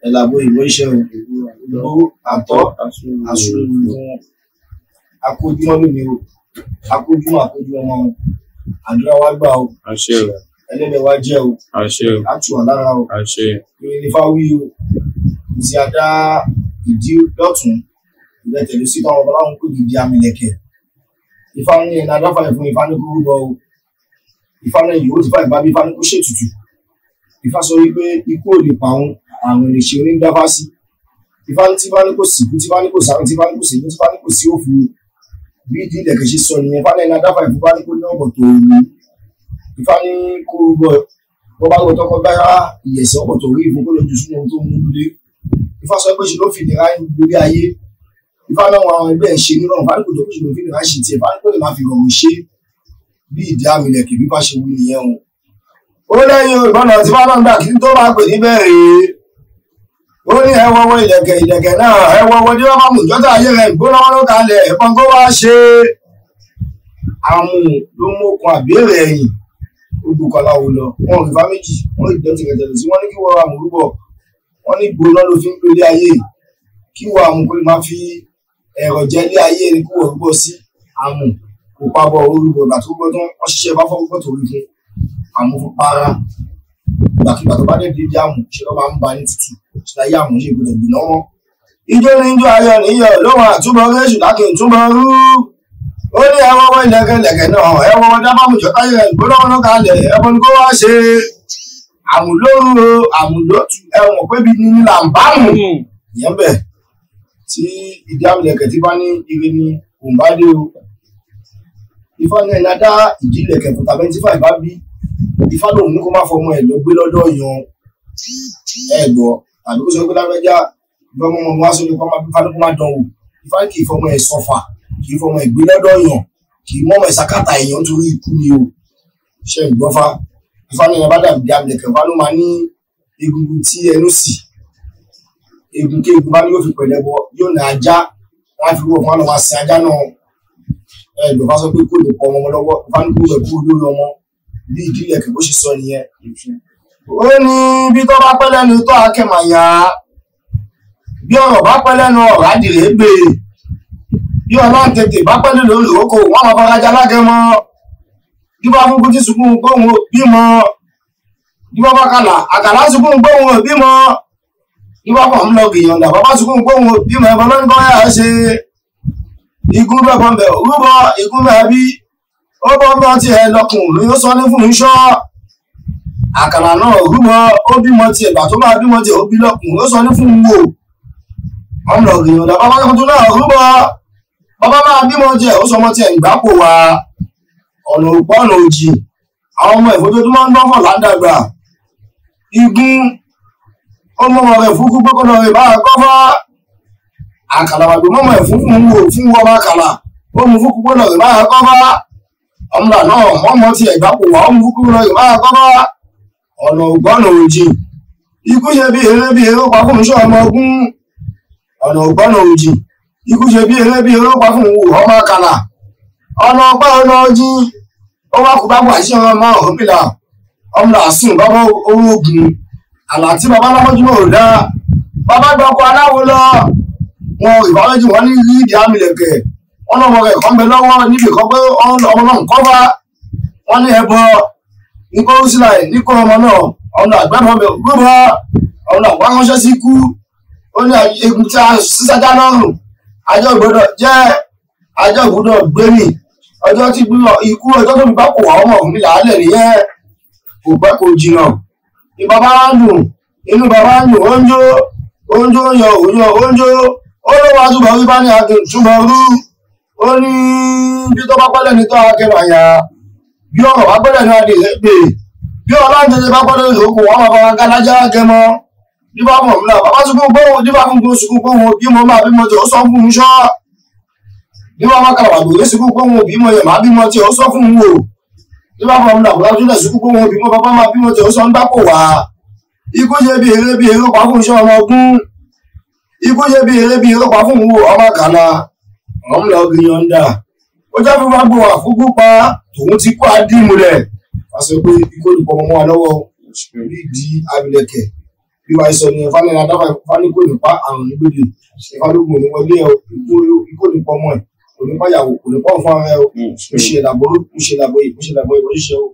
Yàlàbọ̀yè ìwé iṣẹ́ ìlú àtọ́ àsùnwọ̀n akójúmọ́ lónìí o akójúmọ́ ọmọ àdúrà wa gbà o ẹlẹ́dẹ̀ wa jẹ́ o àtúwà lára o ìrìn nífà wí o ìsì àdá ìdí lọ́tún ìbẹ̀tẹ̀lú sí káwọn ọbaláwọn kò dìde àmìlẹ̀kẹ̀ Ifá ní ẹ̀nà adáfàyè fún Ifá ní kúrú bọ o Ifá náà yìí ó ti fà ìbábí Ifá ní kó ṣètùtù Ifá sọ wípé ikú ò lè pa òun àrùn lè ṣe onígbàfà sí Ifá ní tí Ifá ní kò sìnkú tí Ifá ní kò sàrùn tí Ifá ní kò sèlú tí Ifá ní kò sí òfu bí ìdí ilẹ̀kẹ̀ ṣe sọ nìyẹn Ifá ní ẹ̀nà adáfàyè fún Ifá ní kó ní ọ̀bọ̀ tó rí Ifá ní kó gbọ́ bọ́ bá gbọ́ tọ́kọ́ gbára ìyẹ̀sẹ̀ ọ̀bọ̀ tó rí ìfún kó lójú sínú ohun tó mú lulẹ̀ Ifá sọ pé ṣe ló fi ìnira lórí ayé Ifá náà àwọn ẹgbẹ́ ẹ̀ ṣe nírọ̀rùn Ifá ní kò jẹ́ pé ṣe ló fi ìnira ṣe tiẹ̀ Ifá ní kó lè máa fi rọrùn ṣe bí ìdí àmìlẹ̀kẹ̀ bí Ifá ṣe wí nìyẹn o ó lẹ́yìn ìbọnà tí wọ́n náà gbà kí tó máa pè ní bẹ́ẹ̀rẹ̀ ó ní ẹwọ́wọ́ ìlẹ̀kẹ̀ náà ẹwọ́wọ́ tí wọ́n bá mú ìjọ́ta ayé rẹ̀ gbóná wọn ló kalẹ̀ ẹ̀fọn kó wá ṣe àmú ló mú okun àbẹ́rẹ̀ ẹ̀yìn odùkọ̀lá ò lọ wọn ò rí fá méjì wọn ìdọ̀tí rẹ̀tẹ̀lẹ̀ sí wọn ní kí wọ́n ra mùrúbọ wọn ní gbóná ló fi ń pè lé ayé kí wọ́n àmú kó lè máa fi ẹ̀rọ jẹ́ lé ayé ní kí wọ́n rúbọ sí àmú kò pabọ̀ orúbọ ìgbà tó gbọ́ tán wọ́n ṣiṣẹ́ bá fọ́ púpọ̀ tó rí fún àmúfúnpara ìgbàkigbà tó bá dé dídí àmù ṣe lọ́ máa ń ba ní tútù ṣe láyé àmù ṣe ìgbìlẹ̀ gbìnà wọn. ijó ní ijó ayọ̀ níyọ̀ lóhun àtúbọ̀ réṣù lákì túbọ̀ rú ó ní ẹwọ́wọ́ ìlẹ̀kẹ̀lẹ̀kẹ̀ náà ẹwọ́wọ́ dábàmùjọ́ táyé rẹ̀ gbóná wọn kalẹ̀ ẹbọn ni kó wá ṣe àmùlóru àmùlótù ẹwọ̀n pébi ní làǹbámù ìyẹn bẹ̀ tí ìdí àmìlẹ̀kẹ̀ tí bá ní ire ni kò ń bá dé o Ifá ní ẹ̀nà dá ìdí ìlẹ̀kẹ̀ fún tàbí tí fàìbá bí Ifá lòun ní kó má fọmọ ẹ̀ lọ gbé lọ́dọ̀ yan ẹ̀gbọ́ tàbí kó sọ pé lábẹ́já ìfọmọ ọmọ wá sórí kọ́ máa bí fádùkú má dán wò Ifá kì í fọmọ ẹ̀ sọfà kì í fọmọ ẹ̀ gbé lọ́dọ̀ yan kì í mọ́mọ ẹ̀ sàkátà èèyàn nítorí ikú ni o ṣe ìgbọ́fà Ifá ní ẹ̀nà bá dàbí àmìlẹ̀kẹ̀ Ifá ló máa ní egungun tí ẹnu sì egun kí egun bá ní yóò fi pẹ̀lẹ́ bọ yóò ní ajá wọn á fi wọ̀ fún àwọn wá sí ajá náà ẹ̀gbọ́n bá sọ pé kó lè pọ̀ ọmọ lọ́wọ́ Ifá ní kó lè kú lórí ọmọ bí ìdílé kí bó ṣe sọ nìyẹn ó ní bí tó bá pẹ́ lẹ́nu tó akẹ́màyà bí ọ̀rọ̀ bá pẹ́ lẹ́nu ọ̀rọ̀ adìrẹ gbé bí ọlọ́run tètè bá pẹ́ lẹ́nu lórí òkò wọ́n máa farajà lágẹmọ bí bá fún kútí sunkún gbóhùn bímọ bí bá bá kàlà àkàlà sunkún gbóhùn bímọ bí bá fọ̀ ń lọ gbìyànjú bàbá sunkún gbóhùn bímọ ẹ̀fọn lọ́nà tó yà á ṣe igun bẹ́ẹ̀ bọ́ bẹ́ẹ̀ rúbọ igun bẹ́ẹ̀ bí ó bọ́ bọ́ tiẹ̀ lọkùn ló yóò sọ ní fún iṣọ́ àkàrà náà rúbọ ó bímọ tiẹ̀ gbà tó máa bímọ tiẹ̀ ó bí lọkùn ló sọ ní fún wò ọmọ ìrìnà bàbá tuntun náà rúbọ bàbá máa bímọ tiẹ̀ ó sọ ọmọ tiẹ̀ ìgbàpò wa ọ̀nà òpó ọ̀nà òjì àwọn ọmọ ìfojoojúmọ́ ń dánfọ̀ ládàgbà igun ó mọ ọmọ rẹ̀ fún kúkú kọ́nà rẹ̀ bá kọ́fà àkàlà wàgbé mọ́mọ́ ẹ̀ fún wọ́n bá kàlà ó mú fún kúkú lọ́rẹ̀ bá kọ́fà ọmọdà náà mọ́mọ́ ti ẹ̀gbàpò wà ó mú kúkú lọ́rẹ̀ bá kọ́fà ọ̀nà ògbọ́nà òjì ikú ṣe bí eré pa fún iṣẹ́ ọmọ ogun ọ̀nà ògbọ́nà òjì ikú ṣe bí eré pa fún ọmọ kàlà ọ̀nà ọgbà ọ̀nà òjì ó wá kú bá wà sí ọmọ òpìlà ọmọdà sùn bàbá owó ogun àlà tí bàbá lámọ́júmọ́ ò dá bàbá gbọ́kọ̀ aláwo lọ wọn ìbáwẹ́jì wọn ní rí ìdí àmìlẹ̀kẹ̀ wọn lọ́wọ́ rẹ̀ kọ́ ń bẹ lọ́wọ́ níbi kan pé ọmọ náà ń kọ́fà wọn ní ẹbọ nǹkan ó sílẹ̀ níkọ ọmọ náà ọmọ àgbẹ̀mọ bẹ rúbọ ọmọ àgbà ránṣẹ́ sí ikú ó ní egun tí a sísájá lọ́rùn àjọ ìgbọ́dọ̀ jẹ́ àjọ ìgbọ́dọ̀ gbẹmí ọjọ́ tí ikú ọjọ́ tó fi bá kò wá ọmọ òun làálẹ̀ nìyẹn kò pẹ́ kò jìnnà ní bàbá wa ń dùn inú bàbá ń dùn oúnjẹ oúnjẹ ó ló wá túbọ̀ rí bá ní akin túbọ̀ rú ó ní bí tó bá pẹ́lẹ̀ ní tó akẹ́màyà bí ọ̀rọ̀ bá pẹ́lẹ̀ ní adìrẹ pé bí ọlọ́run tẹ́tẹ́ bá pẹ́lẹ̀ ní òkú wọn máa fara gálájá gẹmọ bí bá mọ̀ nílà bàbá sunkún gbóhùn bí bá fún gbóhùn sunkún gbóhùn bí mo máa bímọ tí ó sọ fún un ṣọ́ bí bá máa kàwà lórí sunkún gbóhùn bí mo yẹ máa bímọ tí ó sọ fún un wò bí bá mọ̀ nílà bàbá tún sunkún gbóhùn bí mo bàbá máa bímọ tí ó sọ ń dápò wá ikú ṣe bí eré pa fún iṣẹ́ ọmọ ogun ikú ṣe bí eré pa fún wo ọmọ kàlà ọmọ lọ gbìyànjú ó jẹ́ fún gbogbo àfúgbú pa tòun ti kó àdìmú rẹ̀ wá sọ pé ikú olùkọ́ ọmọ wa lọ́wọ́ di abilẹ̀kẹ̀ bí wàá sọ ni ẹ̀fá lẹ́nu adáfà ẹ̀fá ní kò ní pa àrùn nígbèdè ẹ̀fá ló gbòòrò wọlé ẹ̀ kò ní pọ̀ mọ́ ẹ̀ kò ní pa ìyàwó kò ní pọ̀ fún ara ẹ̀ o ṣe ìlàbọ̀ yìí ṣe ìlàbọ̀ yìí ṣe ìlàbọ̀ yìí ṣe ìṣẹ́ o.